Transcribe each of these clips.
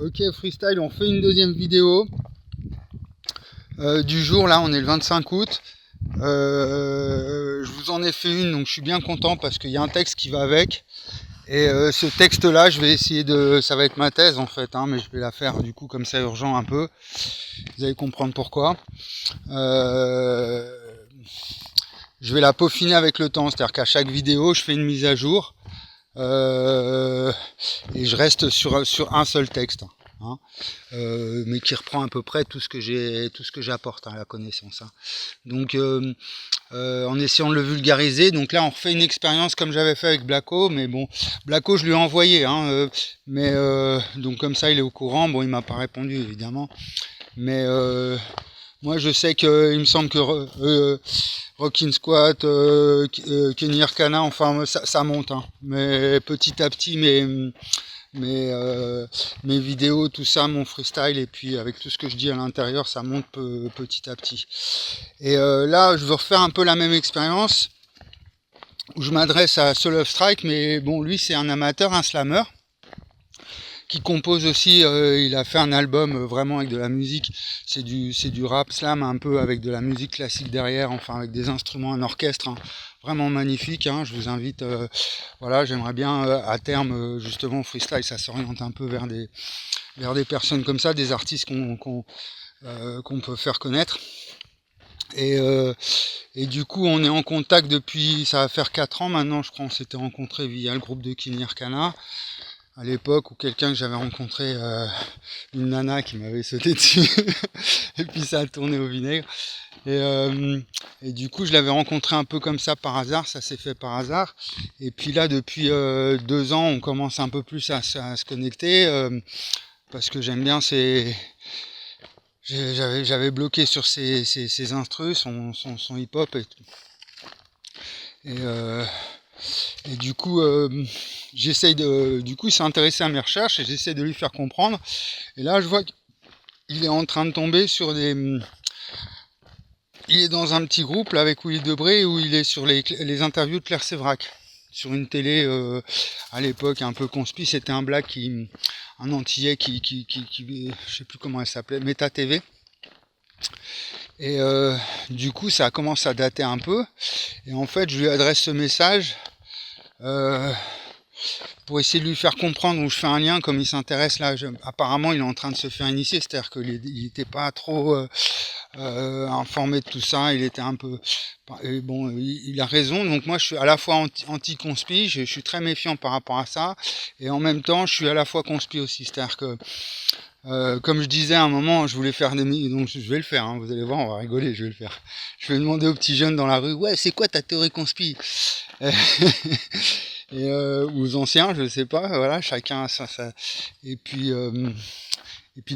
Ok, freestyle, on fait une deuxième vidéo du jour. Là, on est le 25 août. Je vous en ai fait une, donc je suis bien content parce qu'il y a un texte qui va avec. Et ce texte-là, je vais essayer de... Ça va être ma thèse en fait, hein, mais je vais la faire du coup comme ça urgent un peu. Vous allez comprendre pourquoi. Je vais la peaufiner avec le temps, c'est-à-dire qu'à chaque vidéo, je fais une mise à jour. Et je reste sur un seul texte, hein, mais qui reprend à peu près tout ce que j'apporte à la connaissance, hein. Donc en essayant de le vulgariser, donc là on refait une expérience comme j'avais fait avec Blacko, mais bon, Blacko je lui ai envoyé, hein, mais donc comme ça il est au courant. Bon, il m'a pas répondu évidemment, mais moi je sais que il me semble que Rockin' Squat, Kenny Arcana, enfin ça monte, hein. Mais petit à petit, mes vidéos, tout ça, mon freestyle, et puis avec tout ce que je dis à l'intérieur, ça monte petit à petit. Et là, je veux refaire un peu la même expérience, où je m'adresse à Soul of Strike, mais bon, lui c'est un amateur, un slammer, qui compose aussi, il a fait un album vraiment avec de la musique, c'est du rap slam un peu avec de la musique classique derrière, enfin avec des instruments, un orchestre, hein, vraiment magnifique, hein. Je vous invite, voilà, j'aimerais bien à terme justement freestyle, ça s'oriente un peu vers des personnes comme ça, des artistes qu'on peut faire connaître. Et du coup on est en contact depuis, ça va faire 4 ans maintenant, je crois. On s'était rencontrés via le groupe de Kenny Arcana à l'époque, où quelqu'un que j'avais rencontré, une nana qui m'avait sauté dessus, et puis ça a tourné au vinaigre. Et du coup, je l'avais rencontré un peu comme ça par hasard, ça s'est fait par hasard. Et puis là, depuis 2 ans, on commence un peu plus à se connecter, parce que j'aime bien j'avais bloqué sur ses instrus, son hip-hop et tout. Et du coup, du coup, il s'est intéressé à mes recherches et j'essaie de lui faire comprendre. Et là, je vois qu'il est en train de tomber sur il est dans un petit groupe là avec Willy Debré, où il est sur les interviews de Claire Sévrac sur une télé à l'époque un peu conspi. C'était un black un antillais qui je sais plus comment elle s'appelait, Meta TV. Et du coup, ça commence à dater un peu. Et en fait, je lui adresse ce message pour essayer de lui faire comprendre, où je fais un lien, comme il s'intéresse là, apparemment il est en train de se faire initier, c'est-à-dire qu'il n'était pas trop informé de tout ça, il était un peu... Et bon, il a raison, donc moi je suis à la fois anti-conspi, je suis très méfiant par rapport à ça, et en même temps je suis à la fois conspi aussi, c'est-à-dire que comme je disais à un moment, je voulais faire donc je vais le faire, hein, vous allez voir, on va rigoler, je vais le faire. Je vais demander aux petits jeunes dans la rue, ouais, c'est quoi ta théorie conspi? Et aux anciens, je sais pas, voilà, chacun a ça. Et puis de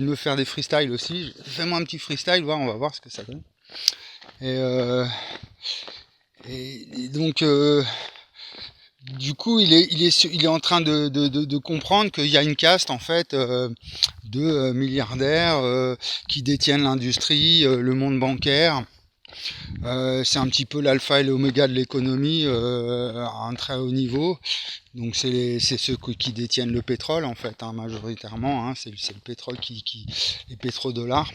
me faire des freestyles aussi. Fais-moi un petit freestyle, on va voir ce que ça donne. Et donc du coup, il est en train de comprendre qu'il y a une caste en fait de milliardaires qui détiennent l'industrie, le monde bancaire. C'est un petit peu l'alpha et l'oméga de l'économie à un très haut niveau. Donc c'est ceux qui détiennent le pétrole en fait, hein, majoritairement, hein, c'est le pétrole les pétrodollars.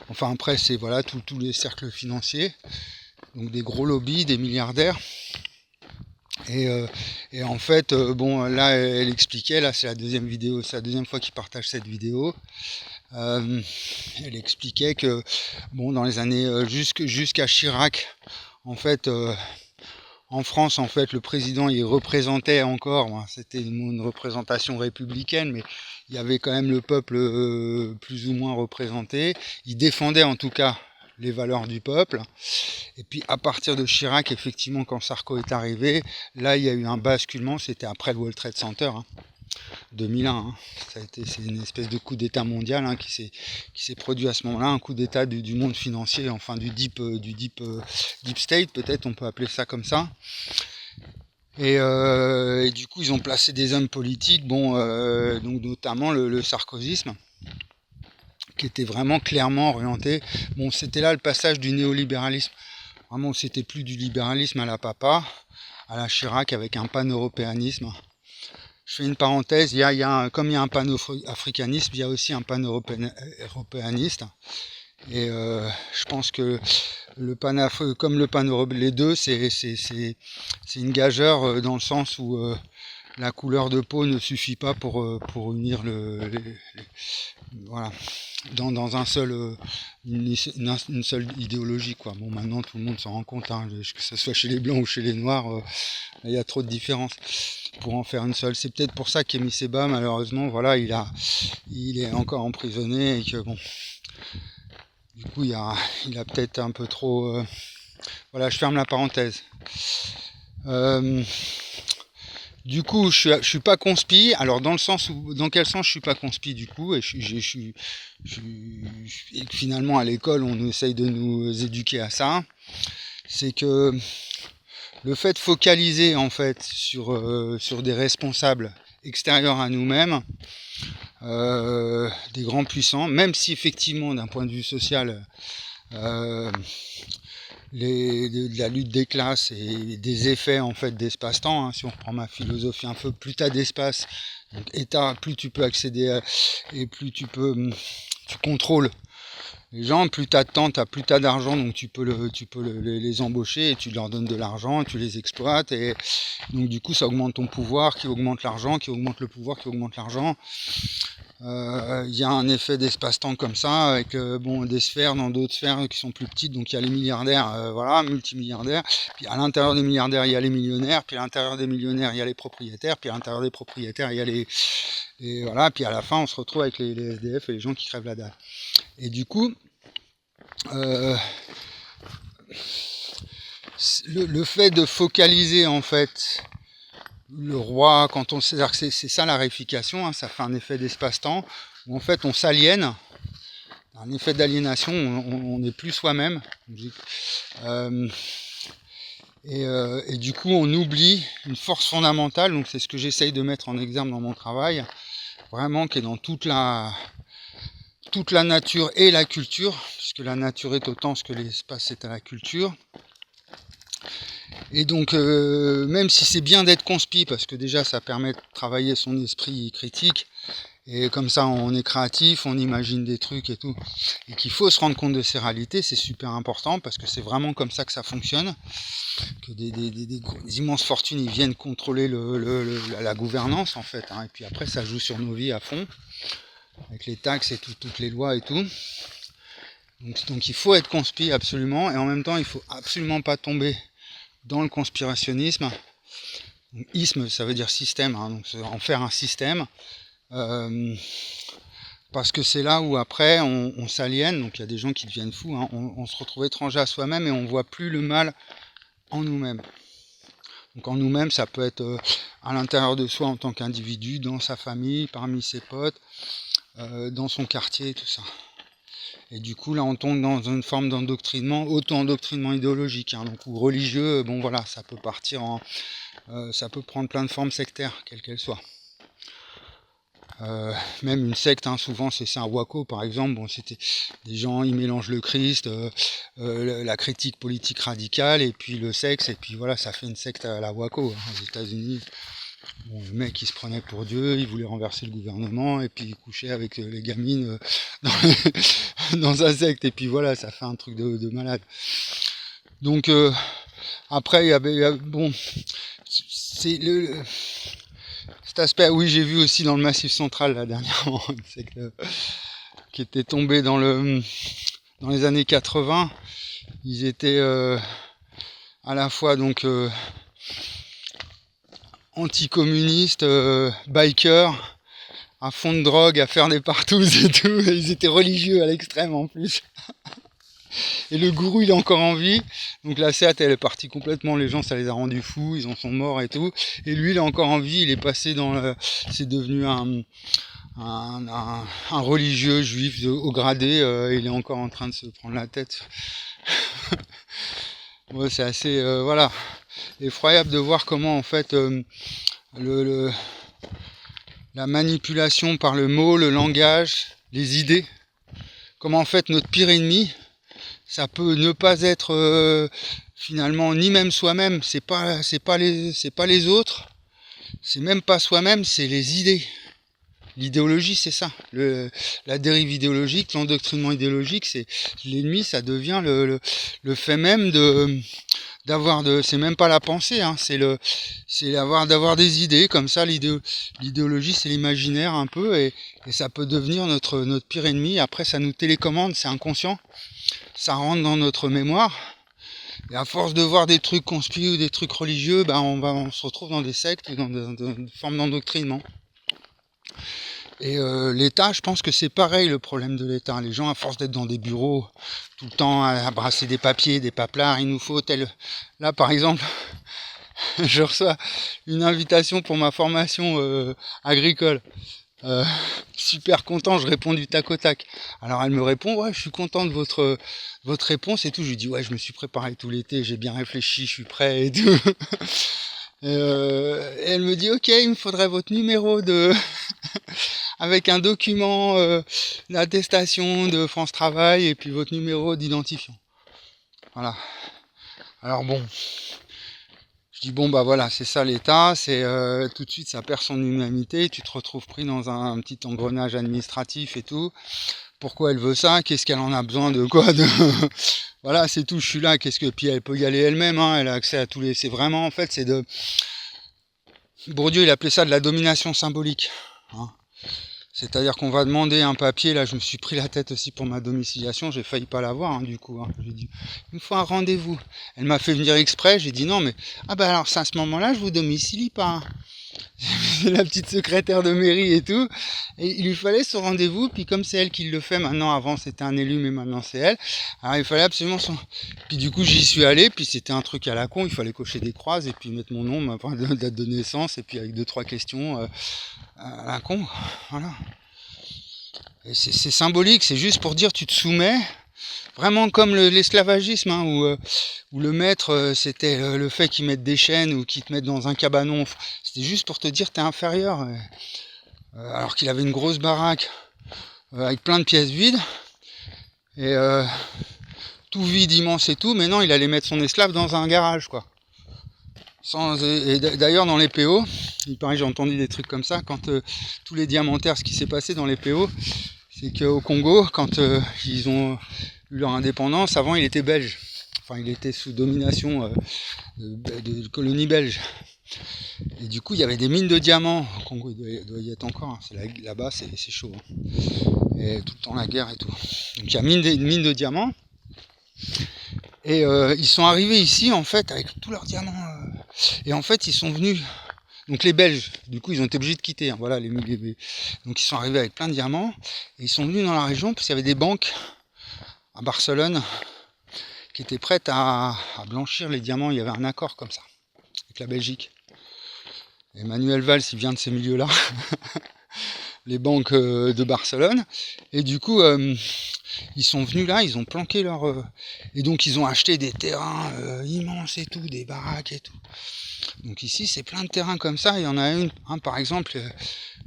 Enfin après c'est voilà tous les cercles financiers, donc des gros lobbies, des milliardaires. Et en fait, bon, là elle expliquait, là c'est la deuxième vidéo, c'est la deuxième fois qu'il partage cette vidéo. Elle expliquait que bon, dans les années jusqu'à Chirac, en fait, en France, en fait, le président il représentait encore, c'était une représentation républicaine, mais il y avait quand même le peuple plus ou moins représenté. Il défendait en tout cas les valeurs du peuple. Et puis à partir de Chirac, effectivement, quand Sarko est arrivé, là il y a eu un basculement. C'était après le World Trade Center, hein, 2001. Hein. C'est une espèce de coup d'état mondial, hein, qui s'est produit à ce moment-là, un coup d'état du monde financier, enfin du deep state, peut-être on peut appeler ça comme ça. Et du coup ils ont placé des hommes politiques, bon, donc notamment le sarkozysme, qui était vraiment clairement orienté. Bon, c'était là le passage du néolibéralisme. Vraiment, c'était plus du libéralisme à la papa, à la Chirac, avec un pan-européanisme. je fais une parenthèse, comme il y a un pan-africanisme, il y a aussi un pan-européaniste. Et je pense que comme le pan les deux, c'est une gageure dans le sens où la couleur de peau ne suffit pas pour unir voilà, dans un seul une seule idéologie, quoi. Bon, maintenant tout le monde s'en rend compte, hein, que ce soit chez les blancs ou chez les noirs, il y a trop de différences pour en faire une seule. C'est peut-être pour ça qu'Émile Seba, malheureusement, voilà, il est encore emprisonné et que bon, du coup il a peut-être un peu trop. Voilà, je ferme la parenthèse. Du coup, je suis pas conspi. Alors, dans quel sens je suis pas conspi du coup, et finalement à l'école, on essaye de nous éduquer à ça. C'est que le fait de focaliser en fait sur des responsables extérieurs à nous-mêmes, des grands puissants, même si effectivement d'un point de vue social, de la lutte des classes et des effets en fait d'espace-temps, hein, si on reprend ma philosophie un peu, plus tu as d'espace, donc état, plus tu peux accéder et plus tu contrôles les gens, plus tu as de temps, plus tu as d'argent, donc tu peux les embaucher et tu leur donnes de l'argent, tu les exploites, et donc du coup ça augmente ton pouvoir, qui augmente l'argent, qui augmente le pouvoir, qui augmente l'argent. Y a un effet d'espace-temps comme ça, avec des sphères dans d'autres sphères qui sont plus petites. Donc il y a les milliardaires, voilà, multimilliardaires, puis à l'intérieur des milliardaires il y a les millionnaires, puis à l'intérieur des millionnaires il y a les propriétaires, puis à l'intérieur des propriétaires il y a les voilà, puis à la fin on se retrouve avec les SDF et les gens qui crèvent la dalle. Et du coup le fait de focaliser en fait le roi, quand on sait que c'est ça la réification, hein, ça fait un effet d'espace-temps où en fait on s'aliène, un effet d'aliénation, on n'est plus soi-même, et du coup on oublie une force fondamentale. Donc c'est ce que j'essaye de mettre en exergue dans mon travail, vraiment, qui est dans toute la nature et la culture, puisque la nature est autant ce que l'espace est à la culture. Et donc, même si c'est bien d'être conspi, parce que déjà ça permet de travailler son esprit critique, et comme ça on est créatif, on imagine des trucs et tout, et qu'il faut se rendre compte de ces réalités, c'est super important, parce que c'est vraiment comme ça que ça fonctionne, que des immenses fortunes ils viennent contrôler la gouvernance en fait, hein, et puis après ça joue sur nos vies à fond, avec les taxes et toutes les lois et tout. Donc il faut être conspi absolument, et en même temps il faut absolument pas tomber dans le conspirationnisme. Donc, isme, ça veut dire système, hein, donc en faire un système, parce que c'est là où après on s'aliène. Donc il y a des gens qui deviennent fous, hein, on se retrouve étranger à soi-même et on voit plus le mal en nous-mêmes. Donc en nous-mêmes, ça peut être à l'intérieur de soi en tant qu'individu, dans sa famille, parmi ses potes, dans son quartier, tout ça. Et du coup là on tombe dans une forme d'endoctrinement, auto-endoctrinement idéologique, hein, donc, ou religieux. Bon voilà, ça peut partir ça peut prendre plein de formes sectaires, quelles qu'elles soient. Même une secte, hein, souvent c'est un Wako par exemple. Bon, c'était des gens, ils mélangent le Christ, la critique politique radicale et puis le sexe, et puis voilà, ça fait une secte à la Wako, hein, aux États-Unis. Bon, le mec il se prenait pour Dieu, il voulait renverser le gouvernement, et puis il couchait avec les gamines dans un secte, et puis voilà, ça fait un truc de malade. Donc après il y avait bon, c'est cet aspect, oui, j'ai vu aussi dans le Massif Central là dernièrement, une secte qui était tombée dans les années 80. Ils étaient à la fois donc anticommunistes, bikers, à fond de drogue, à faire des partous et tout. Et ils étaient religieux à l'extrême en plus. Et le gourou il est encore en vie. Donc la SEAT elle est partie complètement, les gens ça les a rendus fous, ils en sont morts et tout. Et lui il est encore en vie, il est passé c'est devenu un religieux juif au gradé, il est encore en train de se prendre la tête. Ouais, c'est assez voilà, effroyable de voir comment en fait la manipulation par le mot, le langage, les idées, comment en fait notre pire ennemi, ça peut ne pas être finalement ni même soi-même, c'est pas les autres, c'est même pas soi-même, c'est les idées. L'idéologie, c'est ça. La dérive idéologique, l'endoctrinement idéologique, c'est l'ennemi, ça devient le fait même c'est même pas la pensée, hein, c'est d'avoir des idées comme ça. L'idéologie, c'est l'imaginaire un peu, et ça peut devenir notre pire ennemi. Après, ça nous télécommande, c'est inconscient, ça rentre dans notre mémoire. Et à force de voir des trucs conspirés ou des trucs religieux, on se retrouve dans des sectes ou dans des formes d'endoctrinement. Et l'État, je pense que c'est pareil le problème de l'État. Les gens, à force d'être dans des bureaux, tout le temps à brasser des papiers, des paplards, il nous faut tel... Là, par exemple, je reçois une invitation pour ma formation agricole. Super content, je réponds du tac au tac. Alors elle me répond, ouais, je suis content de votre réponse et tout. Je lui dis, ouais, je me suis préparé tout l'été, j'ai bien réfléchi, je suis prêt et tout. Et elle me dit, ok, il me faudrait votre numéro avec un document d'attestation de France Travail et puis votre numéro d'identifiant. Voilà. Alors bon, je dis bon voilà, c'est ça l'État, c'est tout de suite ça perd son humanité, tu te retrouves pris dans un petit engrenage administratif et tout. Pourquoi elle veut ça? Qu'est-ce qu'elle en a besoin de quoi Voilà, c'est tout, je suis là, puis elle peut y aller elle-même, hein, elle a accès à tous les... C'est vraiment, en fait, Bourdieu, il appelait ça de la domination symbolique. Hein. C'est-à-dire qu'on va demander un papier, là je me suis pris la tête aussi pour ma domiciliation, j'ai failli pas l'avoir hein, du coup. Hein. J'ai dit, il me faut un rendez-vous. Elle m'a fait venir exprès, j'ai dit non mais, alors c'est à ce moment-là je vous domicilie pas. C'est la petite secrétaire de mairie et tout, et il lui fallait ce rendez-vous, puis comme c'est elle qui le fait maintenant, avant c'était un élu mais maintenant c'est elle, alors il fallait absolument son... Puis du coup j'y suis allé, puis c'était un truc à la con, il fallait cocher des croises et puis mettre mon nom, ma date de naissance, et puis avec 2-3 questions à la con, voilà. Et c'est symbolique, c'est juste pour dire tu te soumets, vraiment comme l'esclavagisme, hein, où le maître, c'était le fait qu'ils mettent des chaînes ou qu'ils te mettent dans un cabanon. C'était juste pour te dire t'es inférieur. Alors qu'il avait une grosse baraque avec plein de pièces vides. Et tout vide, immense et tout. Mais non, il allait mettre son esclave dans un garage, quoi. Et d'ailleurs, dans les PO, il paraît, j'ai entendu des trucs comme ça, quand tous les diamantaires, ce qui s'est passé dans les PO, c'est qu'au Congo, quand ils ont eu leur indépendance, avant il était belge. Enfin, il était sous domination de colonie belge. Et du coup, il y avait des mines de diamants. Au Congo, il doit y être encore. Hein. Là-bas, c'est chaud. Hein. Et tout le temps la guerre et tout. Donc, il y a une mine de diamants. Et ils sont arrivés ici, en fait, avec tous leurs diamants. Et en fait, ils sont venus... Donc les Belges, du coup, ils ont été obligés de quitter. Hein, voilà, donc ils sont arrivés avec plein de diamants. Et ils sont venus dans la région parce qu'il y avait des banques à Barcelone qui étaient prêtes à blanchir les diamants. Il y avait un accord comme ça avec la Belgique. Emmanuel Valls, il vient de ces milieux-là. Les banques de Barcelone. Et du coup, ils sont venus là, ils ont planqué leur... et donc ils ont acheté des terrains immenses et tout, des baraques et tout. Donc ici, c'est plein de terrains comme ça. Il y en a un par exemple,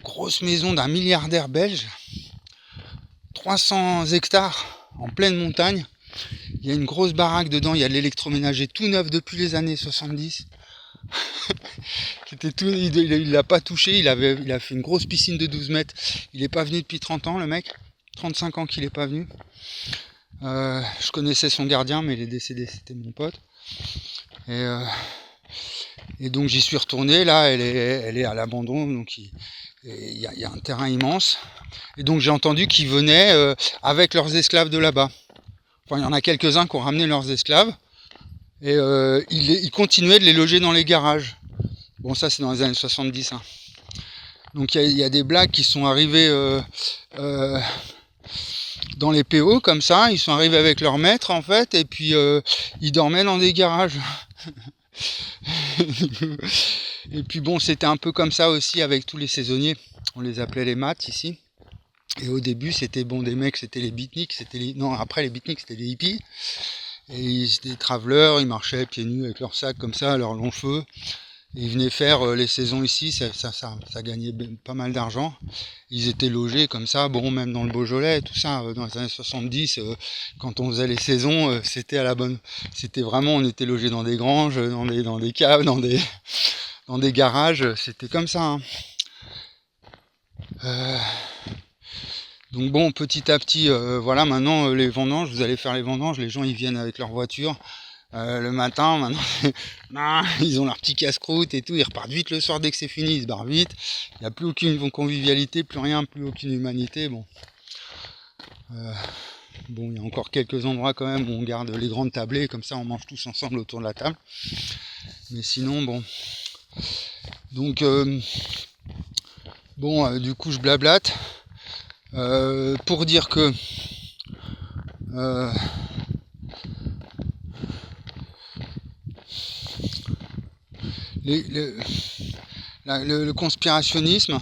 grosse maison d'un milliardaire belge, 300 hectares en pleine montagne. Il y a une grosse baraque dedans, il y a de l'électroménager tout neuf depuis les années 70. Qui était tout, il l'a pas touché, il a fait une grosse piscine de 12 mètres. Il n'est pas venu depuis 30 ans, le mec. 35 ans qu'il n'est pas venu. Je connaissais son gardien, mais il est décédé, c'était mon pote. Et donc j'y suis retourné, là, elle est à l'abandon, donc il y a un terrain immense. Et donc j'ai entendu qu'ils venaient avec leurs esclaves de là-bas. Enfin, il y en a quelques-uns qui ont ramené leurs esclaves. Et ils continuaient de les loger dans les garages. Bon, ça c'est dans les années 70. Hein. Donc il y a des blagues qui sont arrivées dans les PO comme ça. Ils sont arrivés avec leur maître en fait, et puis ils dormaient dans des garages. Et puis bon, c'était un peu comme ça aussi avec tous les saisonniers. On les appelait les maths ici. Et au début, c'était des mecs, c'était les beatniks, non, après les beatniks, c'était les hippies. Et c'était des travelers, ils marchaient pieds nus avec leurs sacs comme ça, leurs longs cheveux. Et ils venaient faire les saisons ici, ça gagnait pas mal d'argent. Ils étaient logés comme ça, bon, même dans le Beaujolais, tout ça, dans les années 70, quand on faisait les saisons, c'était à la bonne. C'était vraiment, on était logés dans des granges, dans des caves, dans dans des garages, c'était comme ça. Hein. Donc bon, petit à petit, voilà, maintenant les vendanges, vous allez faire les vendanges, les gens ils viennent avec leur voiture le matin, maintenant ils ont leur petit casse-croûte et tout, ils repartent vite le soir dès que c'est fini, ils se barrent vite, il n'y a plus aucune convivialité, plus rien, plus aucune humanité, bon. Bon, il y a encore quelques endroits quand même où on garde les grandes tablées, comme ça on mange tous ensemble autour de la table, mais sinon bon. Donc bon, du coup je blablate. Pour dire que le conspirationnisme,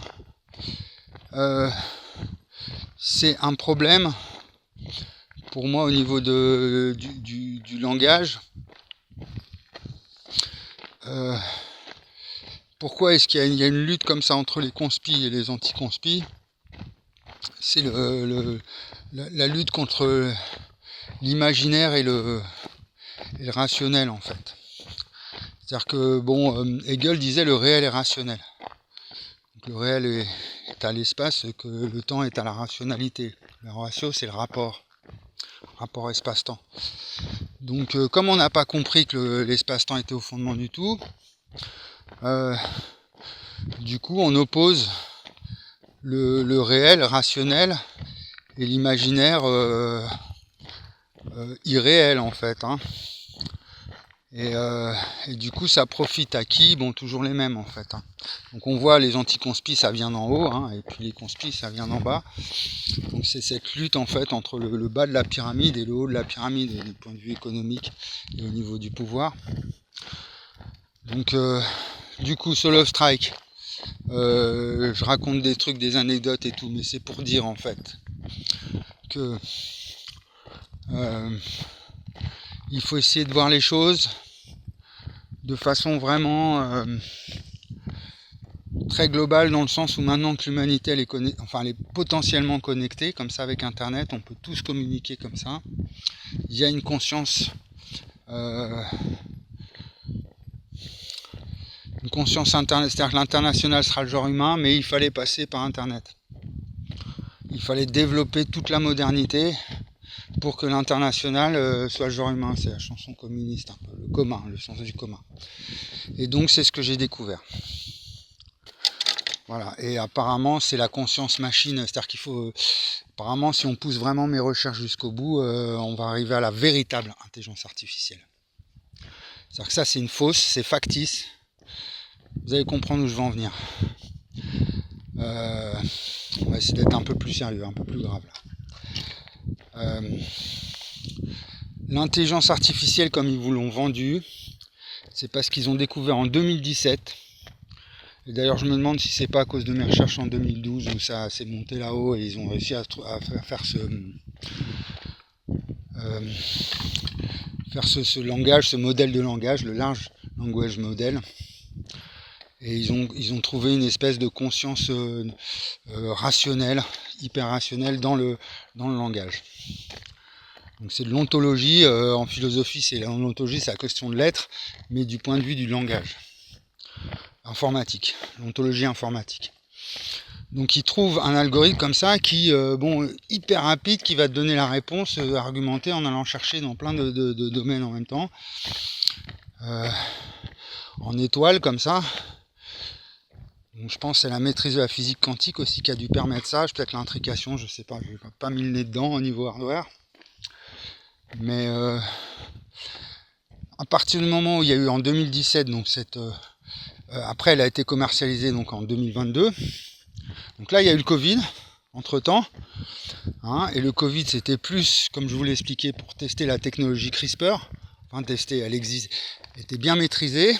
c'est un problème pour moi au niveau du langage. Pourquoi est-ce qu'il y a une lutte comme ça entre les conspis et les anti-conspis? C'est la lutte contre l'imaginaire et le rationnel en fait. C'est-à-dire que bon, Hegel disait le réel est rationnel. Donc, le réel est à l'espace, que le temps est à la rationalité. Le ratio c'est le rapport espace-temps. Donc comme on n'a pas compris que l'espace-temps était au fondement du tout, du coup on oppose le réel rationnel et l'imaginaire irréel en fait. Hein. Et du coup ça profite à qui? Bon, toujours les mêmes en fait. Hein. Donc on voit les anti-conspis ça vient d'en haut, hein, et puis les conspis ça vient d'en bas. Donc c'est cette lutte en fait entre le bas de la pyramide et le haut de la pyramide du point de vue économique et au niveau du pouvoir. Donc du coup Solo Strike, je raconte des trucs, des anecdotes et tout, mais c'est pour dire en fait que il faut essayer de voir les choses de façon vraiment très globale, dans le sens où maintenant que l'humanité elle est potentiellement connectée, comme ça avec internet, on peut tous communiquer comme ça. Il y a une conscience internet, c'est-à-dire que l'international sera le genre humain, mais il fallait passer par internet. Il fallait développer toute la modernité pour que l'international soit le genre humain. C'est la chanson communiste, un peu, le commun, le sens du commun. Et donc c'est ce que j'ai découvert. Voilà, et apparemment c'est la conscience machine, c'est-à-dire qu'il faut... apparemment si on pousse vraiment mes recherches jusqu'au bout, on va arriver à la véritable intelligence artificielle. C'est-à-dire que ça c'est une fausse, c'est factice. Vous allez comprendre où je veux en venir. On va essayer d'être un peu plus sérieux, un peu plus grave là. L'intelligence artificielle comme ils vous l'ont vendue, c'est parce qu'ils ont découvert en 2017. Et d'ailleurs je me demande si c'est pas à cause de mes recherches en 2012 où ça s'est monté là-haut et ils ont réussi à faire ce langage, ce modèle de langage, le large language model. Et ils ont trouvé une espèce de conscience rationnelle, hyper rationnelle dans le langage. Donc c'est de l'ontologie, en philosophie l'ontologie c'est la question de l'être, mais du point de vue du langage informatique, l'ontologie informatique. Donc ils trouvent un algorithme comme ça qui, hyper rapide, qui va te donner la réponse argumentée en allant chercher dans plein de domaines en même temps, en étoile comme ça. Donc je pense que c'est la maîtrise de la physique quantique aussi qui a dû permettre ça, peut-être l'intrication, je sais pas, je n'ai pas mis le nez dedans au niveau hardware. Mais à partir du moment où il y a eu en 2017, donc après elle a été commercialisée donc en 2022. Donc là il y a eu le Covid entre temps, hein, et le Covid c'était plus, comme je vous l'ai expliqué, pour tester la technologie CRISPR. Enfin tester, elle existe, elle était bien maîtrisée.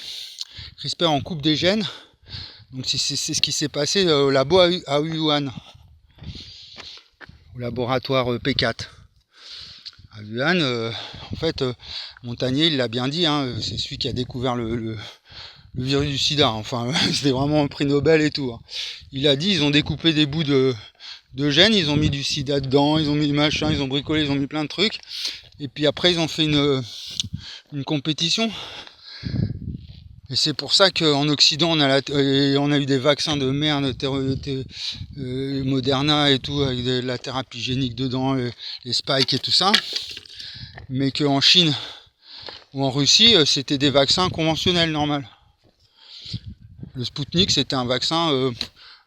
CRISPR en coupe des gènes. Donc c'est ce qui s'est passé au labo à Wuhan, au laboratoire P4. À Wuhan, en fait, Montagnier, il l'a bien dit, hein, c'est celui qui a découvert le virus du sida. Enfin, c'était vraiment un prix Nobel et tout. Hein. Il a dit, ils ont découpé des bouts de gènes, ils ont mis du sida dedans, ils ont mis du machin, ils ont bricolé, ils ont mis plein de trucs. Et puis après, ils ont fait une compétition Et c'est pour ça qu'en Occident, on a eu des vaccins de merde, Moderna et tout, avec de la thérapie génique dedans, les spikes et tout ça. Mais qu'en Chine ou en Russie, c'était des vaccins conventionnels, normal. Le Sputnik, c'était un vaccin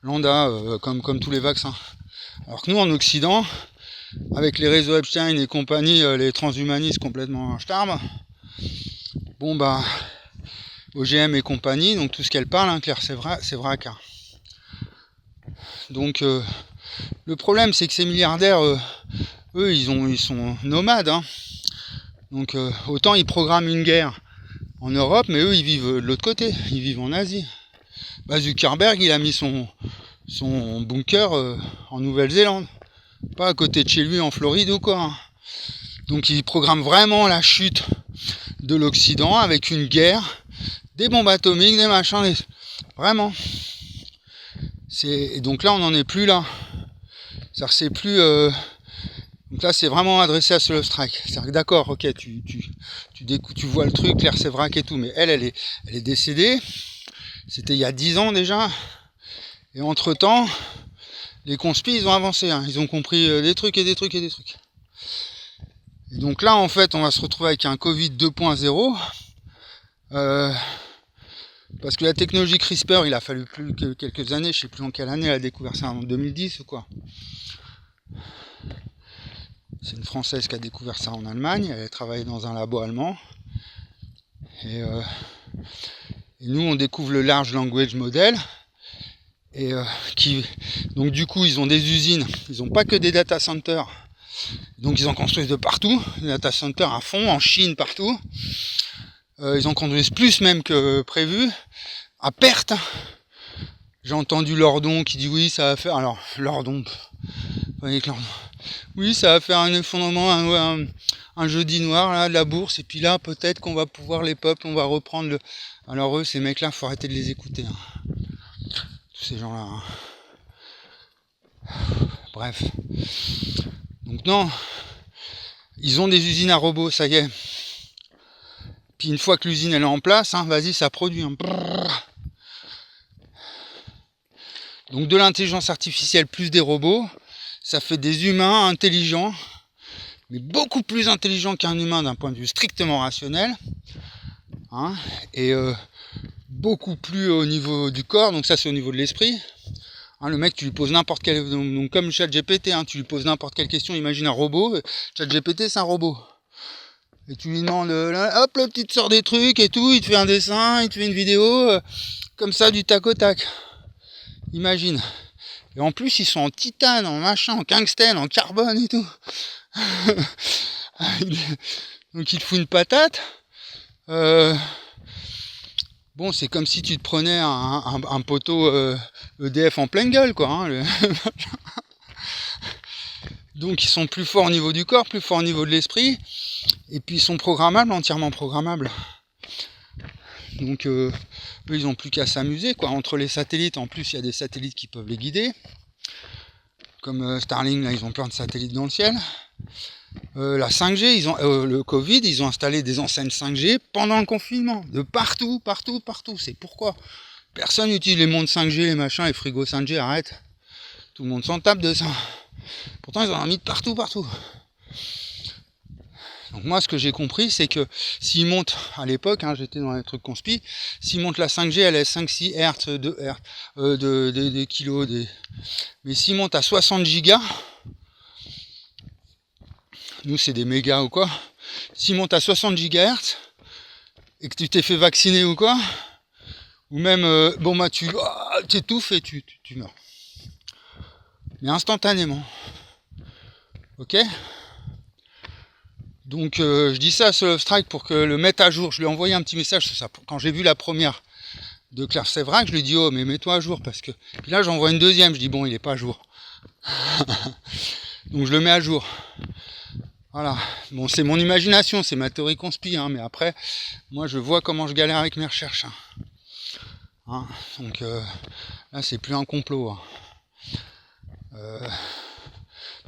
lambda, comme tous les vaccins. Alors que nous, en Occident, avec les réseaux Epstein et compagnie, les transhumanistes complètement starbe, bon bah, OGM et compagnie, donc tout ce qu'elle parle, hein, Claire, c'est vrac. Hein. Donc, le problème, c'est que ces milliardaires, eux, ils sont nomades. Hein. Donc, autant ils programment une guerre en Europe, mais eux, ils vivent de l'autre côté, ils vivent en Asie. Bah, Zuckerberg, il a mis son bunker en Nouvelle-Zélande, pas à côté de chez lui en Floride ou quoi. Hein. Donc il programme vraiment la chute de l'Occident avec une guerre, des bombes atomiques, des machins, vraiment. Et donc là, on n'en est plus là. C'est-à-dire, c'est plus. Donc là, c'est vraiment adressé à Solo Strike. C'est-à-dire que d'accord, ok, tu vois le truc, Claire Sévrac et tout, mais elle est décédée. C'était il y a 10 ans déjà. Et entre-temps, les conspis, ils ont avancé. Hein. Ils ont compris des trucs et des trucs et des trucs. Et donc là, en fait, on va se retrouver avec un Covid 2.0. Parce que la technologie CRISPR, il a fallu plus que quelques années. Je sais plus en quelle année elle a découvert ça, en 2010 ou quoi. C'est une Française qui a découvert ça en Allemagne. Elle a travaillé dans un labo allemand. Et nous, on découvre le Large Language Model. Et donc du coup, ils ont des usines. Ils n'ont pas que des data centers. Donc ils en construisent de partout. Des data centers à fond, en Chine, partout. Ils en construisent plus même que prévu. À perte. J'ai entendu Lordon qui dit oui, ça va faire... Alors, Lordon... Oui, ça va faire un effondrement, un jeudi noir là, de la bourse, et puis là, peut-être qu'on va pouvoir, les peuples, on va reprendre le... Alors eux, ces mecs-là, faut arrêter de les écouter. Hein. Tous ces gens-là. Hein. Bref. Donc non, ils ont des usines à robots, ça y est. Puis une fois que l'usine elle est en place, hein, vas-y, ça produit. Hein. Donc de l'intelligence artificielle plus des robots, ça fait des humains intelligents, mais beaucoup plus intelligents qu'un humain d'un point de vue strictement rationnel, hein, et beaucoup plus au niveau du corps, donc ça c'est au niveau de l'esprit. Hein, le mec, tu lui poses n'importe quelle... Donc comme ChatGPT, hein, tu lui poses n'importe quelle question, imagine un robot, ChatGPT c'est un robot. Et tu lui demandes, hop, là, tu te sors des trucs et tout, il te fait un dessin, il te fait une vidéo, comme ça, du tac au tac. Imagine. Et en plus, ils sont en titane, en machin, en tungstène, en carbone et tout. Donc, il te fout une patate. Bon, c'est comme si tu te prenais un poteau EDF en pleine gueule, quoi. Hein, Donc, ils sont plus forts au niveau du corps, plus forts au niveau de l'esprit. Et puis, ils sont programmables, entièrement programmables. Donc, eux, ils n'ont plus qu'à s'amuser, quoi. Entre les satellites, en plus, il y a des satellites qui peuvent les guider. Comme Starlink, là, ils ont plein de satellites dans le ciel. La 5G, le Covid, ils ont installé des enseignes 5G pendant le confinement. De partout. C'est pourquoi personne n'utilise les montres 5G, les machins, les frigos 5G, arrête. Tout le monde s'en tape de ça. Pourtant, ils en ont mis de partout. Donc moi, ce que j'ai compris, c'est que s'ils montent, à l'époque, hein, j'étais dans les trucs conspi, s'ils montent la 5G, elle est 5-6 Hz de kilos. Mais s'ils montent à 60 gigas, nous c'est des mégas ou quoi, s'ils montent à 60 GHz, et que tu t'es fait vacciner ou quoi, ou même, tu t'étouffes et tu meurs. Mais instantanément. Ok ? Donc je dis ça à Solo Strike pour que le mette à jour. Je lui ai envoyé un petit message sur ça. Quand j'ai vu la première de Claire Sévrac, je lui ai dit oh mais mets-toi à jour parce que. Puis là j'envoie une deuxième, je dis bon il est pas à jour. Donc je le mets à jour. Voilà. Bon c'est mon imagination, c'est ma théorie conspi, hein, mais après, moi je vois comment je galère avec mes recherches. Hein. Donc là c'est plus un complot. Hein.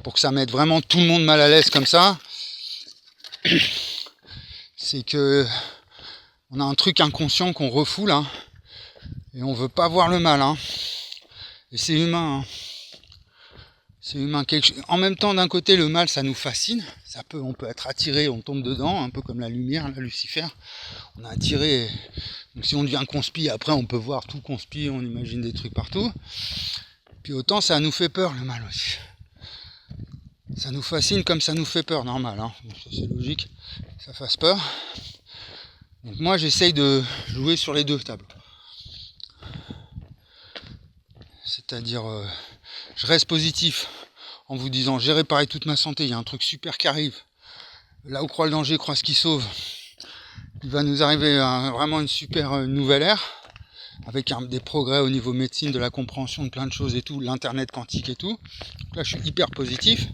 Pour que ça mette vraiment tout le monde mal à l'aise comme ça. C'est que on a un truc inconscient qu'on refoule, hein, et on veut pas voir le mal, hein. Et c'est humain, hein. C'est humain. En même temps, d'un côté, le mal, ça nous fascine. On peut être attiré, on tombe dedans, un peu comme la lumière, la Lucifer. On est attiré. Donc si on devient conspi, après on peut voir tout conspi, on imagine des trucs partout. Puis autant ça nous fait peur, le mal aussi. Ça nous fascine comme ça nous fait peur, normal, hein. Donc, c'est logique, ça fasse peur. Donc moi j'essaye de jouer sur les deux tableaux. C'est-à-dire, je reste positif en vous disant j'ai réparé toute ma santé, il y a un truc super qui arrive. Là où croit le danger, croit ce qui sauve. Il va nous arriver vraiment une super nouvelle ère, avec des progrès au niveau médecine, de la compréhension de plein de choses et tout, l'internet quantique et tout. Donc là je suis hyper positif.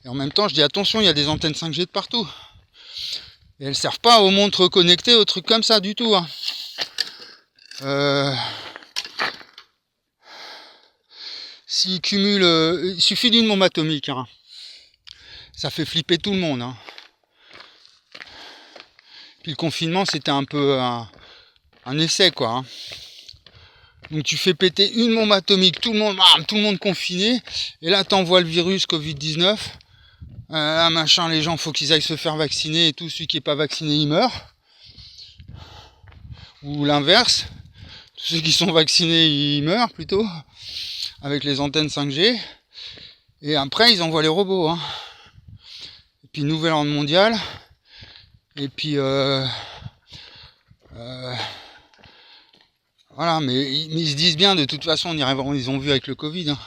Et en même temps je dis attention, il y a des antennes 5G de partout. Et elles servent pas aux montres connectées, aux trucs comme ça du tout, hein. S'ils cumulent, il suffit d'une bombe atomique, hein. Ça fait flipper tout le monde, hein. Puis le confinement, c'était un peu un essai, quoi, hein. Donc tu fais péter une bombe atomique, tout le monde confiné, et là t'envoies le virus Covid-19, machin, les gens, faut qu'ils aillent se faire vacciner, et tout celui qui est pas vacciné, il meurt. Ou l'inverse, tous ceux qui sont vaccinés, ils meurent plutôt, avec les antennes 5G. Et après, ils envoient les robots, hein. Et puis, nouvel ordre mondial. Et puis, voilà, mais ils se disent bien, de toute façon, on y arrivera, ils ont vu avec le Covid, hein.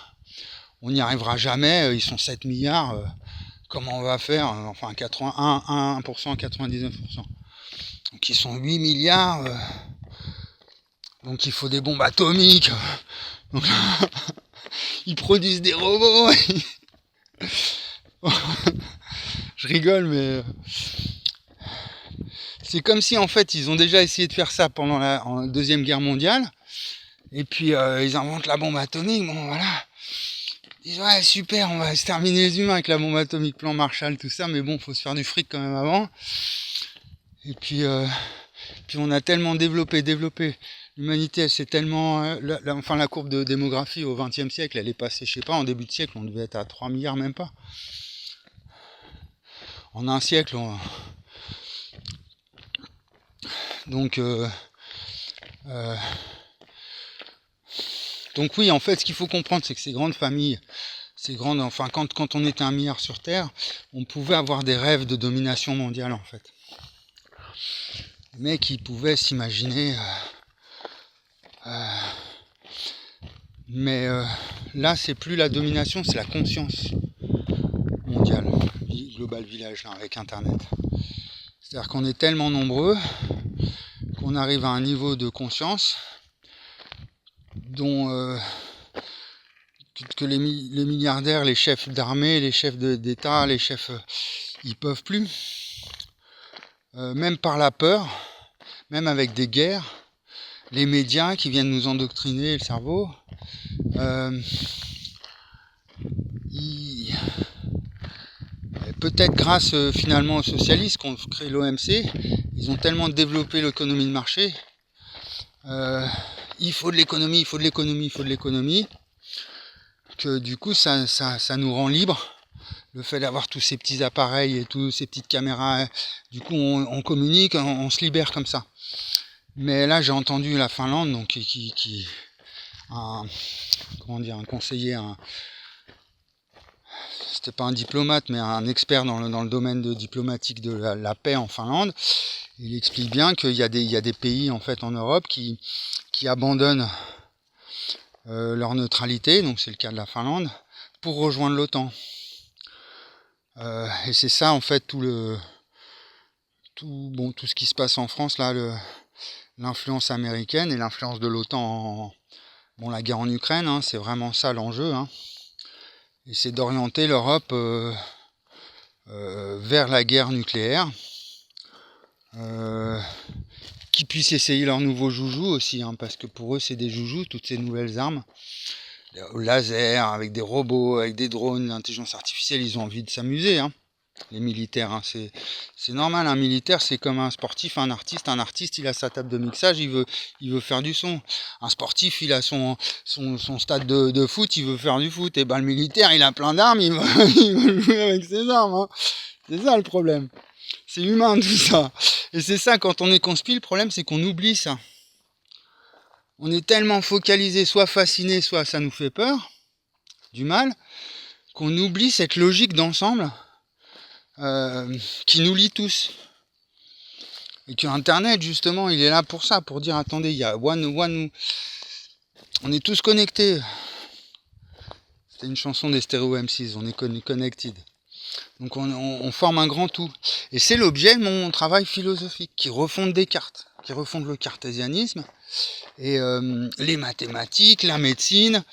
On n'y arrivera jamais, ils sont 7 milliards, comment on va faire, enfin 1%, 99%. Donc ils sont 8 milliards, donc il faut des bombes atomiques, donc, ils produisent des robots. Je rigole, mais c'est comme si en fait ils ont déjà essayé de faire ça pendant la Deuxième Guerre mondiale, et puis ils inventent la bombe atomique, bon voilà. Ils disent ouais super, on va exterminer les humains avec la bombe atomique, plan Marshall, tout ça, mais bon, faut se faire du fric quand même avant. Et puis on a tellement développé. L'humanité, elle s'est tellement... la courbe de démographie au XXe siècle, elle est passée, je sais pas, en début de siècle, on devait être à 3 milliards, même pas. En un siècle, Donc oui, en fait, ce qu'il faut comprendre, c'est que ces grandes familles, quand on était 1 milliard sur Terre, on pouvait avoir des rêves de domination mondiale, en fait. Les mecs, ils pouvaient s'imaginer... mais là, c'est plus la domination, c'est la conscience mondiale, Global Village, là, avec Internet. C'est-à-dire qu'on est tellement nombreux qu'on arrive à un niveau de conscience dont que les milliardaires, les chefs d'armée, les chefs d'État, les chefs, ils peuvent plus. Même par la peur, même avec des guerres, les médias qui viennent nous endoctriner le cerveau, peut-être grâce finalement aux socialistes qui ont créé l'OMC, ils ont tellement développé l'économie de marché, il faut de l'économie, que du coup ça nous rend libres. Le fait d'avoir tous ces petits appareils et tous ces petites caméras, du coup on communique, on se libère comme ça. Mais là j'ai entendu la Finlande, donc un conseiller, c'était pas un diplomate mais un expert dans le domaine diplomatique de la paix en Finlande. Il explique bien qu'il y a des pays en fait en Europe qui abandonnent leur neutralité, donc c'est le cas de la Finlande, pour rejoindre l'OTAN. Et c'est ça en fait tout ce qui se passe en France là, l'influence américaine et l'influence de l'OTAN la guerre en Ukraine, hein, c'est vraiment ça l'enjeu, hein. Et c'est d'orienter l'Europe vers la guerre nucléaire, qui puissent essayer leurs nouveaux joujoux aussi, hein, parce que pour eux c'est des joujoux, toutes ces nouvelles armes, au laser, avec des robots, avec des drones, l'intelligence artificielle, ils ont envie de s'amuser, hein. les militaires, hein. C'est normal, un militaire c'est comme un sportif, un artiste il a sa table de mixage, il veut faire du son. Un sportif il a son stade de foot, il veut faire du foot. Et ben le militaire il a plein d'armes, il veut jouer avec ses armes, hein. C'est ça le problème. C'est humain tout ça. Et c'est ça, quand on est conspi, le problème c'est qu'on oublie ça. On est tellement focalisé, soit fasciné, soit ça nous fait peur, du mal, qu'on oublie cette logique d'ensemble qui nous lie tous. Et que Internet, justement, il est là pour ça, pour dire, attendez, il y a on est tous connectés. C'était une chanson des Stereo M6, on est connected. Donc on forme un grand tout. Et c'est l'objet de mon travail philosophique, qui refonde Descartes, qui refonde le cartésianisme, et les mathématiques, la médecine,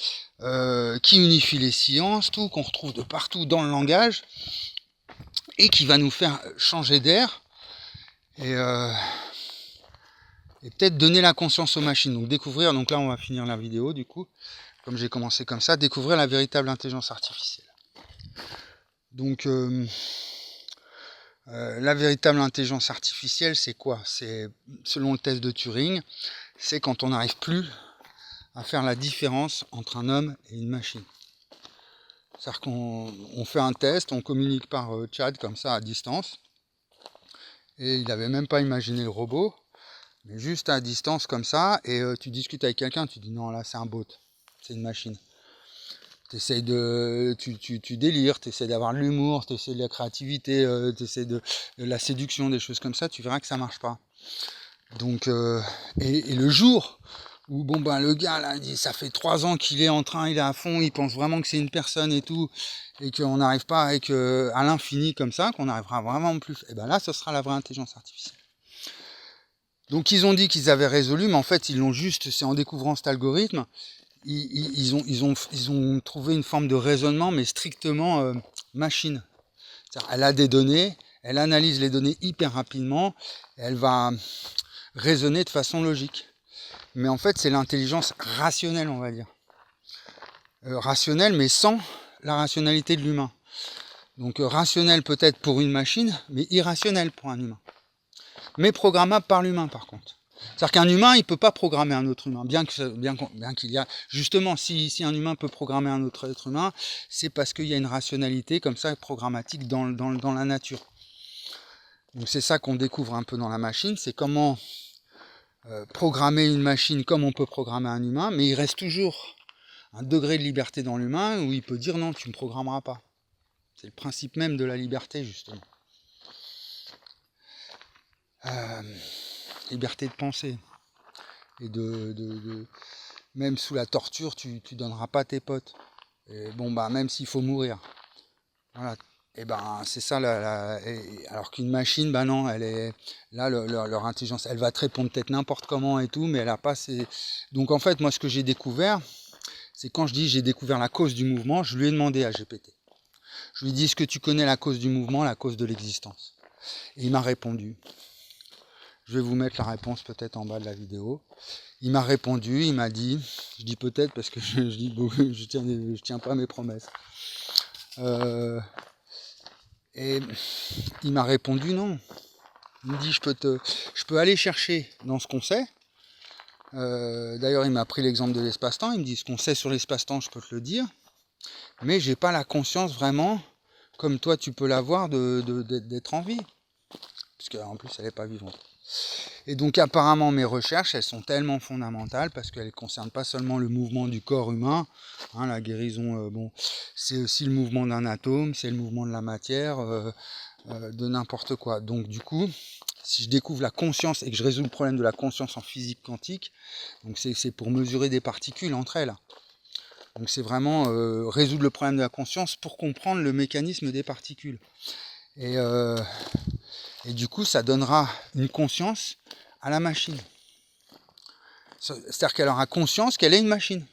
qui unifie les sciences, tout, qu'on retrouve de partout dans le langage, et qui va nous faire changer d'air, et peut-être donner la conscience aux machines. Donc découvrir, donc là on va finir la vidéo du coup, comme j'ai commencé comme ça, découvrir la véritable intelligence artificielle. Donc la véritable intelligence artificielle, c'est quoi? C'est, selon le test de Turing, c'est quand on n'arrive plus à faire la différence entre un homme et une machine. C'est-à-dire qu'on fait un test, on communique par chat comme ça à distance, et il n'avait même pas imaginé le robot, mais juste à distance comme ça, et tu discutes avec quelqu'un, tu dis non là c'est un bot, c'est une machine. T'essayes tu délires, t'essayes d'avoir de l'humour, t'essayes de la créativité, t'essayes de la séduction, des choses comme ça, tu verras que ça marche pas. Donc et le jour où bon ben le gars là, ça fait 3 ans qu'il est en train, il est à fond, il pense vraiment que c'est une personne et tout, et qu'on n'arrive pas, et que à l'infini comme ça, qu'on n'arrivera vraiment plus, et ben là ce sera la vraie intelligence artificielle. Donc ils ont dit qu'ils avaient résolu, mais en fait ils l'ont juste, c'est en découvrant cet algorithme, ils ont trouvé une forme de raisonnement, mais strictement machine. C'est-à-dire, elle a des données, elle analyse les données hyper rapidement, elle va raisonner de façon logique. Mais en fait, c'est l'intelligence rationnelle, on va dire. Rationnelle, mais sans la rationalité de l'humain. Donc rationnelle peut-être pour une machine, mais irrationnelle pour un humain. Mais programmable par l'humain, par contre. C'est-à-dire qu'un humain, il peut pas programmer un autre humain, bien qu'il y a... Justement, si un humain peut programmer un autre être humain, c'est parce qu'il y a une rationalité comme ça, programmatique dans la nature. Donc c'est ça qu'on découvre un peu dans la machine, c'est comment programmer une machine comme on peut programmer un humain, mais il reste toujours un degré de liberté dans l'humain où il peut dire non, tu ne me programmeras pas. C'est le principe même de la liberté, justement. Liberté de penser. Et même sous la torture, tu donneras pas tes potes. Et bon, bah, même s'il faut mourir. Voilà. Et ben, c'est ça. Alors qu'une machine, bah non, elle est là, leur intelligence, elle va te répondre peut-être n'importe comment et tout, mais elle a pas ces... Donc en fait, moi, ce que j'ai découvert, c'est quand je dis j'ai découvert la cause du mouvement, je lui ai demandé à GPT. Je lui ai dit, est-ce que tu connais la cause du mouvement, la cause de l'existence? Et il m'a répondu. Je vais vous mettre la réponse peut-être en bas de la vidéo. Il m'a répondu, il m'a dit, je dis peut-être parce que je tiens pas mes promesses. Et il m'a répondu non. Il me dit je peux aller chercher dans ce qu'on sait. D'ailleurs il m'a pris l'exemple de l'espace-temps, il me dit ce qu'on sait sur l'espace-temps je peux te le dire, mais j'ai pas la conscience vraiment comme toi tu peux l'avoir d'être en vie. Parce qu'en plus elle n'est pas vivante. Et donc apparemment mes recherches elles sont tellement fondamentales parce qu'elles ne concernent pas seulement le mouvement du corps humain, hein, la guérison, bon, c'est aussi le mouvement d'un atome, c'est le mouvement de la matière, de n'importe quoi. Donc du coup, si je découvre la conscience et que je résous le problème de la conscience en physique quantique, donc c'est pour mesurer des particules entre elles. Donc c'est vraiment résoudre le problème de la conscience pour comprendre le mécanisme des particules. Et du coup, ça donnera une conscience à la machine. C'est-à-dire qu'elle aura conscience qu'elle est une machine.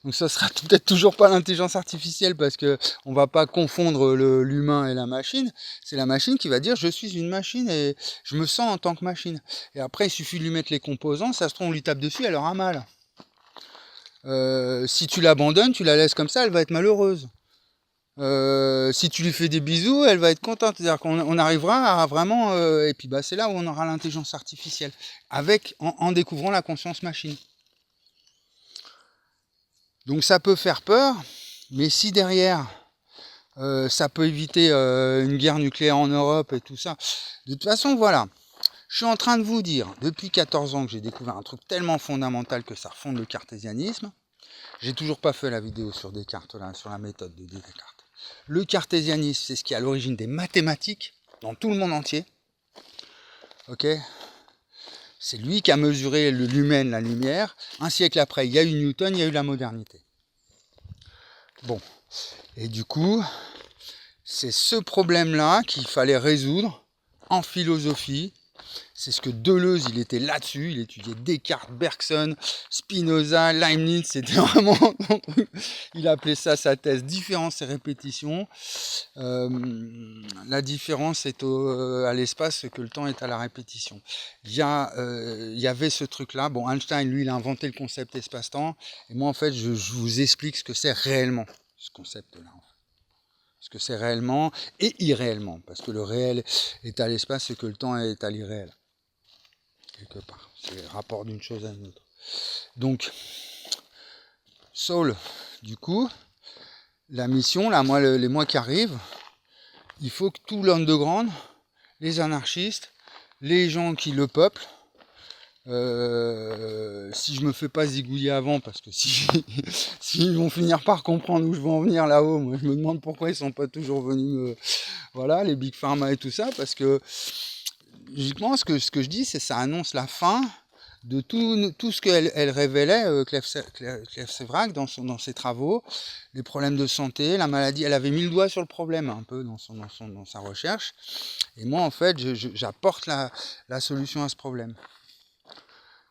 Donc ça sera peut-être toujours pas l'intelligence artificielle parce que on va pas confondre l'humain et la machine. C'est la machine qui va dire je suis une machine et je me sens en tant que machine. Et après, il suffit de lui mettre les composants. Ça se trouve, on lui tape dessus, elle aura mal. Si tu l'abandonnes, tu la laisses comme ça, elle va être malheureuse. Si tu lui fais des bisous, elle va être contente. C'est-à-dire qu'on arrivera à vraiment... et puis bah, c'est là où on aura l'intelligence artificielle, en découvrant la conscience machine. Donc ça peut faire peur, mais si derrière, ça peut éviter une guerre nucléaire en Europe et tout ça. De toute façon, voilà. Je suis en train de vous dire, depuis 14 ans que j'ai découvert un truc tellement fondamental que ça refonde le cartésianisme. J'ai toujours pas fait la vidéo sur Descartes, là, sur la méthode de Descartes. Le cartésianisme, c'est ce qui est à l'origine des mathématiques dans tout le monde entier. Ok ? C'est lui qui a mesuré le lumen, la lumière. Un siècle après, il y a eu Newton, il y a eu la modernité. Bon. Et du coup, c'est ce problème-là qu'il fallait résoudre en philosophie. C'est ce que Deleuze, il était là-dessus, il étudiait Descartes, Bergson, Spinoza, Leibniz, c'était vraiment son truc. Il appelait ça sa thèse, différence et répétition. La différence est à l'espace, ce que le temps est à la répétition. Il y avait ce truc-là. Bon, Einstein, lui, il a inventé le concept espace-temps. Et moi, en fait, je vous explique ce que c'est réellement, ce concept-là. Ce que c'est réellement et irréellement. Parce que le réel est à l'espace, ce que le temps est à l'irréel. Quelque part. C'est le rapport d'une chose à une autre. Donc, Saul, du coup, la mission, là, les mois qui arrivent, il faut que tout l'underground, les anarchistes, les gens qui le peuplent, si je me fais pas zigouiller avant, parce que s'ils vont finir par comprendre où je vais en venir là-haut, moi je me demande pourquoi ils sont pas toujours venus, voilà, les big pharma et tout ça, parce que logiquement, ce que je dis, c'est ça annonce la fin de tout ce qu'elle révélait, Clef Sévrac, dans ses travaux, les problèmes de santé, la maladie. Elle avait mis le doigt sur le problème un peu dans sa recherche. Et moi, en fait, j'apporte la solution à ce problème.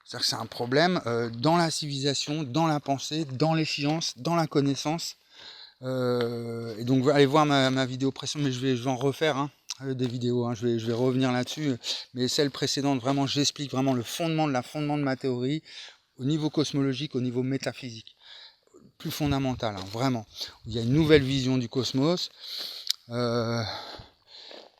C'est-à-dire que c'est un problème dans la civilisation, dans la pensée, dans les sciences, dans la connaissance. Et donc, allez voir ma vidéo précédente, mais je vais en refaire, hein. Des vidéos, hein, je vais revenir là-dessus, mais celle précédente, vraiment, j'explique vraiment le fondement de ma théorie, au niveau cosmologique, au niveau métaphysique, plus fondamental, hein, vraiment. Il y a une nouvelle vision du cosmos, et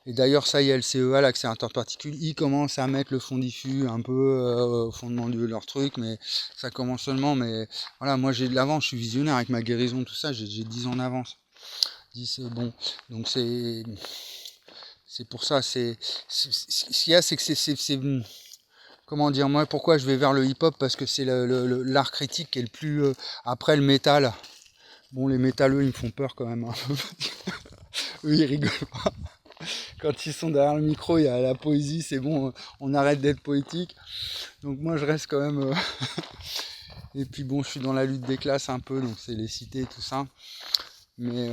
d'ailleurs, ça y est, LCEA, l'accélérateur de particules, ils commencent à mettre le fond diffus un peu au fondement de leur truc, mais ça commence seulement, mais voilà, moi j'ai de l'avance, je suis visionnaire avec ma guérison, tout ça, j'ai 10 ans d'avance. 10, bon, donc c'est pour ça, ce qu'il y a, c'est que c'est comment dire, moi, pourquoi je vais vers le hip-hop, parce que c'est l'art critique qui est le plus, après le métal. Bon, les métalleux, ils me font peur quand même, hein. Eux, ils rigolent pas. Quand ils sont derrière le micro, il y a la poésie, c'est bon, on arrête d'être poétique. Donc moi, je reste quand même... Et puis bon, je suis dans la lutte des classes un peu, donc c'est les cités, tout ça. Mais...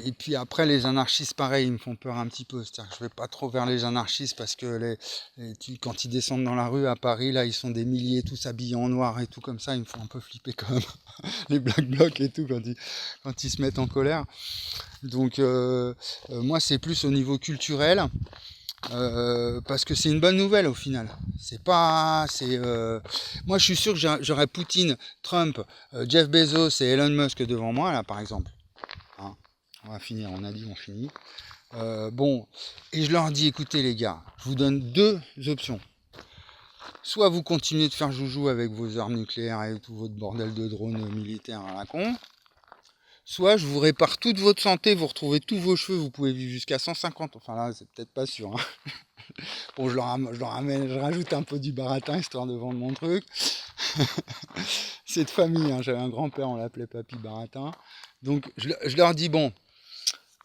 et puis après les anarchistes pareil ils me font peur un petit peu, c'est-à-dire que je vais pas trop vers les anarchistes parce que quand ils descendent dans la rue à Paris là ils sont des milliers tous habillés en noir et tout comme ça, ils me font un peu flipper quand même. Les black blocs et tout quand ils se mettent en colère. Donc moi c'est plus au niveau culturel. Parce que c'est une bonne nouvelle au final. Moi je suis sûr que j'aurais Poutine, Trump, Jeff Bezos et Elon Musk devant moi là par exemple. Hein, on va finir, on a dit on finit. Bon, et je leur dis écoutez les gars, je vous donne deux options. Soit vous continuez de faire joujou avec vos armes nucléaires et tout votre bordel de drones militaires à la con. Soit je vous répare toute votre santé, vous retrouvez tous vos cheveux, vous pouvez vivre jusqu'à 150. Enfin là, c'est peut-être pas sûr. Hein. Bon, je rajoute un peu du baratin histoire de vendre mon truc. C'est de famille, hein. J'avais un grand-père, on l'appelait Papy Baratin. Donc je leur dis bon,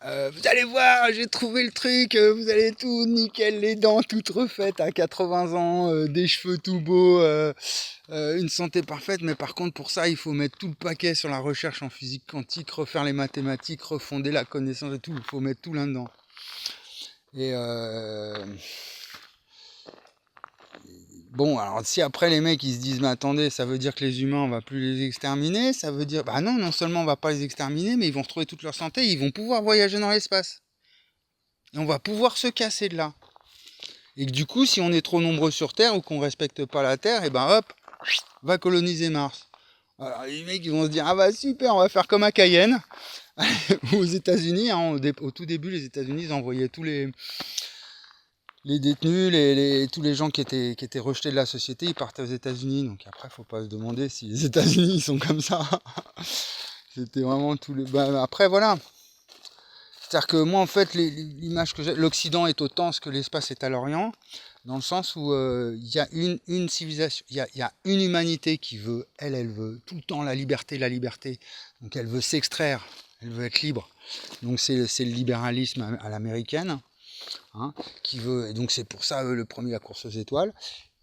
vous allez voir, j'ai trouvé le truc, vous allez tout nickel, les dents toutes refaites à 80 ans, des cheveux tout beaux, une santé parfaite, mais par contre pour ça il faut mettre tout le paquet sur la recherche en physique quantique, refaire les mathématiques, refonder la connaissance et tout, il faut mettre tout là-dedans. Et bon, alors si après les mecs ils se disent mais attendez, ça veut dire que les humains on va plus les exterminer, ça veut dire bah non seulement on va pas les exterminer, mais ils vont retrouver toute leur santé, ils vont pouvoir voyager dans l'espace. Et on va pouvoir se casser de là. Et que du coup, si on est trop nombreux sur Terre ou qu'on respecte pas la Terre, et ben hop, va coloniser Mars. Alors les mecs ils vont se dire ah bah super, on va faire comme à Cayenne. Aux États-Unis, hein, au tout début, les États-Unis ils envoyaient tous les détenus, tous les gens qui étaient rejetés de la société, ils partaient aux États-Unis. Donc après, faut pas se demander si les États-Unis ils sont comme ça. C'était vraiment tout le. Bah, après voilà. C'est-à-dire que moi en fait, l'image que j'ai, l'Occident est autant ce que l'espace est à l'Orient, dans le sens où il y a une civilisation, il y a une humanité qui veut, elle veut tout le temps la liberté, la liberté. Donc elle veut s'extraire, elle veut être libre. Donc c'est le libéralisme à l'américaine. Hein, qui veut, et donc c'est pour ça le premier la course aux étoiles.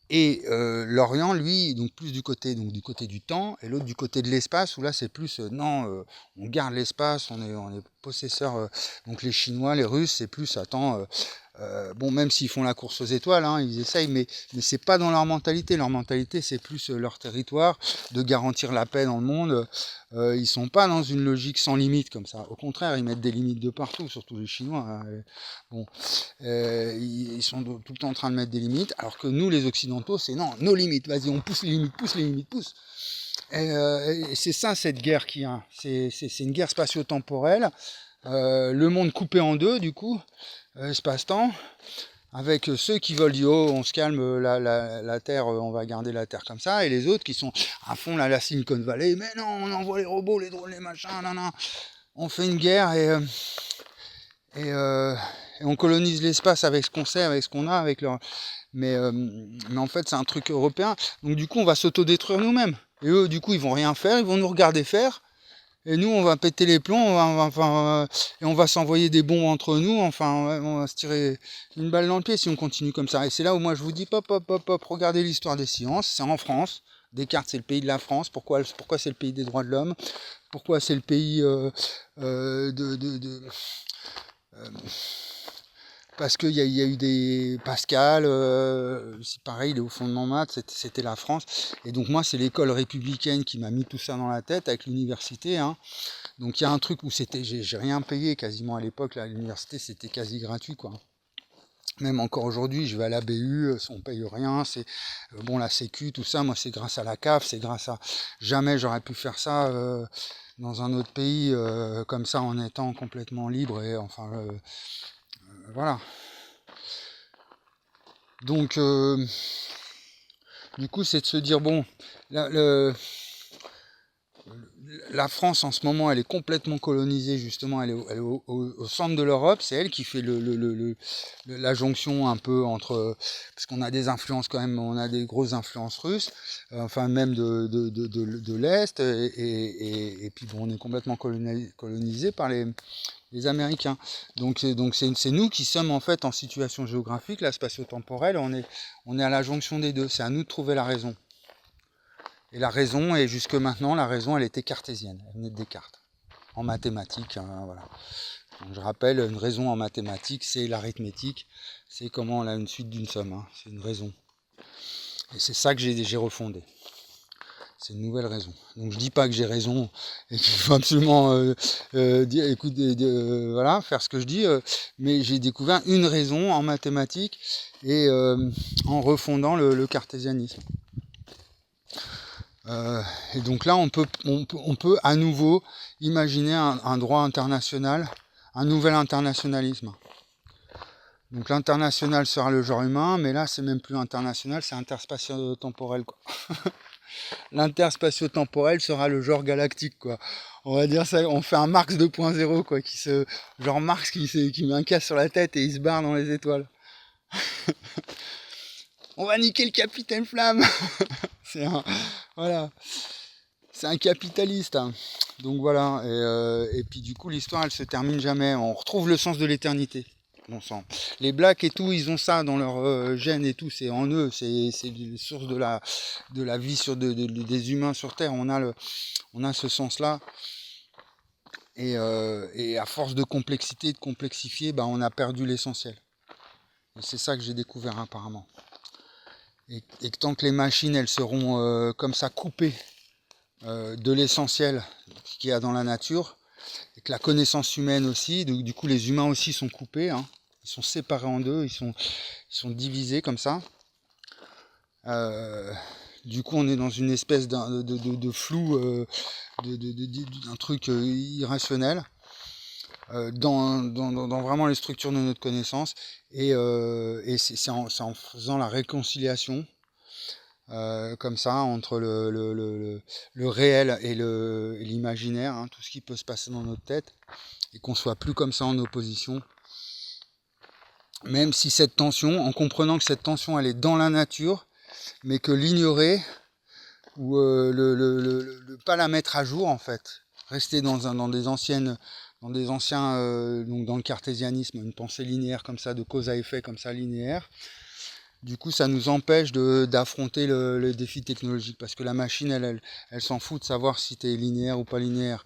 Et l'Orient, lui, donc plus du côté du temps, et l'autre du côté de l'espace, où là c'est plus non, on garde l'espace, on est possesseur. Donc les Chinois, les Russes, c'est plus attends, bon même s'ils font la course aux étoiles, hein, ils essayent, mais c'est pas dans leur mentalité. Leur mentalité, c'est plus leur territoire, de garantir la paix dans le monde. Ils sont pas dans une logique sans limite comme ça. Au contraire, ils mettent des limites de partout, surtout les Chinois. Hein. Bon, ils sont tout le temps en train de mettre des limites, alors que nous, les Occidentaux, c'est non, nos limites, vas-y, on pousse les limites, pousse les limites, pousse. Et c'est ça, cette guerre qu'il y a. C'est une guerre spatio-temporelle, le monde coupé en deux, du coup, espace-temps, avec ceux qui veulent dire, oh, on se calme, la Terre, on va garder la Terre comme ça, et les autres qui sont à fond, là, la Silicon Valley, mais non, on envoie les robots, les drones, les machins, non, non. On fait une guerre, et on colonise l'espace avec ce qu'on sait, avec ce qu'on a, avec leur. Mais en fait, c'est un truc européen. Donc du coup, on va s'autodétruire nous-mêmes. Et eux, du coup, ils vont rien faire, ils vont nous regarder faire. Et nous, on va péter les plombs, et on va s'envoyer des bombes entre nous. Enfin, on va se tirer une balle dans le pied si on continue comme ça. Et c'est là où moi je vous dis, pop, regardez l'histoire des sciences. C'est en France. Descartes, c'est le pays de la France. Pourquoi c'est le pays des droits de l'homme? Pourquoi c'est le pays parce qu'il y a eu des Pascal, c'est pareil, il est au fondement maths, c'était la France. Et donc moi, c'est l'école républicaine qui m'a mis tout ça dans la tête avec l'université. Hein. Donc il y a un truc où j'ai rien payé quasiment à l'époque. Là, à l'université, c'était quasi gratuit, quoi. Même encore aujourd'hui, je vais à la BU, on paye rien. C'est bon, la Sécu, tout ça. Moi, c'est grâce à la CAF, c'est grâce à. Jamais j'aurais pu faire ça dans un autre pays comme ça, en étant complètement libre et enfin. Voilà. Donc, du coup, c'est de se dire, bon, la France en ce moment, elle est complètement colonisée, justement, elle est au centre de l'Europe, c'est elle qui fait la jonction un peu entre, parce qu'on a des influences quand même, on a des grosses influences russes, enfin même de l'Est, et puis bon, on est complètement colonisé par les Américains. Donc c'est nous qui sommes en fait en situation géographique, la spatio-temporelle, on est à la jonction des deux, c'est à nous de trouver la raison. Et la raison, et jusque maintenant, la raison, elle était cartésienne, elle venait de Descartes, en mathématiques, hein, voilà. Donc, je rappelle, une raison en mathématiques, c'est l'arithmétique, c'est comment on a une suite d'une somme, hein, c'est une raison. Et c'est ça que j'ai refondé. C'est une nouvelle raison. Donc je dis pas que j'ai raison et qu'il faut absolument voilà, faire ce que je dis, mais j'ai découvert une raison en mathématiques et en refondant le cartésianisme. Et donc là, on peut à nouveau imaginer un droit international, un nouvel internationalisme. Donc l'international sera le genre humain, mais là, c'est même plus international, c'est interspatio-temporel, quoi. L'interspatio-temporel sera le genre galactique, quoi. On va dire ça, on fait un Marx 2.0, quoi, genre Marx qui met un casque sur la tête et il se barre dans les étoiles. On va niquer le capitaine Flamme. Voilà. C'est un capitaliste. Hein. Donc voilà. Et puis du coup, l'histoire, elle se termine jamais. On retrouve le sens de l'éternité. Bon sang. Les Blacks et tout, ils ont ça dans leur gène et tout. C'est en eux. C'est les sources de la vie des humains sur Terre. On a ce sens-là. Et à force de complexité, de complexifier, bah, on a perdu l'essentiel. Et c'est ça que j'ai découvert apparemment. Et que tant que les machines, elles seront comme ça coupées de l'essentiel qu'il y a dans la nature, et que la connaissance humaine aussi, du coup les humains aussi sont coupés, hein, ils sont séparés en deux, ils sont divisés comme ça. Du coup, on est dans une espèce de flou, d'un truc irrationnel, dans vraiment les structures de notre connaissance. Et c'est en faisant la réconciliation, comme ça, entre le réel et l'imaginaire, hein, tout ce qui peut se passer dans notre tête, et qu'on soit plus comme ça en opposition. Même si cette tension, en comprenant que cette tension, elle est dans la nature, mais que l'ignorer, ou pas la mettre à jour, en fait, rester dans des anciens, donc dans le cartésianisme, une pensée linéaire comme ça, de cause à effet comme ça, linéaire. Du coup, ça nous empêche d'affronter le défi technologique, parce que la machine, elle s'en fout de savoir si tu es linéaire ou pas linéaire.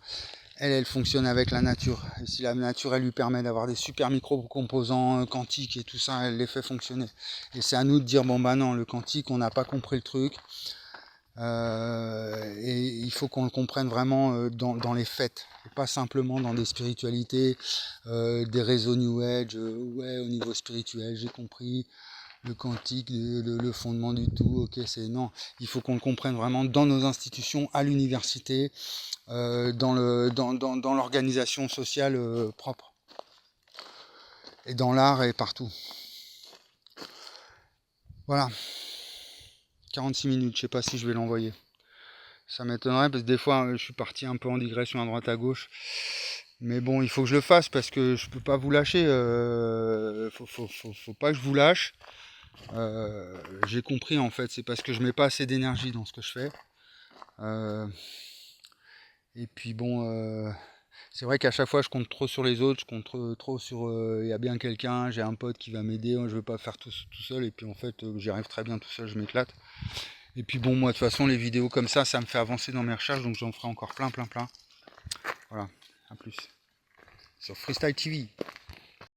Elle fonctionne avec la nature. Et si la nature, elle lui permet d'avoir des super micro-composants quantiques et tout ça, elle les fait fonctionner. Et c'est à nous de dire, bon bah non, le quantique, on n'a pas compris le truc. Et il faut qu'on le comprenne vraiment dans les faits, et pas simplement dans des spiritualités, des réseaux New Age. Ouais, au niveau spirituel, j'ai compris le quantique, le fondement du tout. Ok, c'est non. Il faut qu'on le comprenne vraiment dans nos institutions, à l'université, dans l'organisation sociale propre, et dans l'art et partout. Voilà. 46 minutes, je sais pas si je vais l'envoyer. Ça m'étonnerait parce que des fois je suis parti un peu en digression à droite à gauche. Mais bon, il faut que je le fasse parce que je peux pas vous lâcher. Faut pas que je vous lâche. J'ai compris en fait, c'est parce que je mets pas assez d'énergie dans ce que je fais. Et puis bon, c'est vrai qu'à chaque fois je compte trop sur les autres, je compte trop sur il y a bien quelqu'un, j'ai un pote qui va m'aider, je veux pas faire tout seul, et puis en fait j'y arrive très bien tout seul, je m'éclate. Et puis bon, moi de toute façon les vidéos comme ça me fait avancer dans mes recherches, donc j'en ferai encore plein. Voilà, à plus sur Freestyle TV.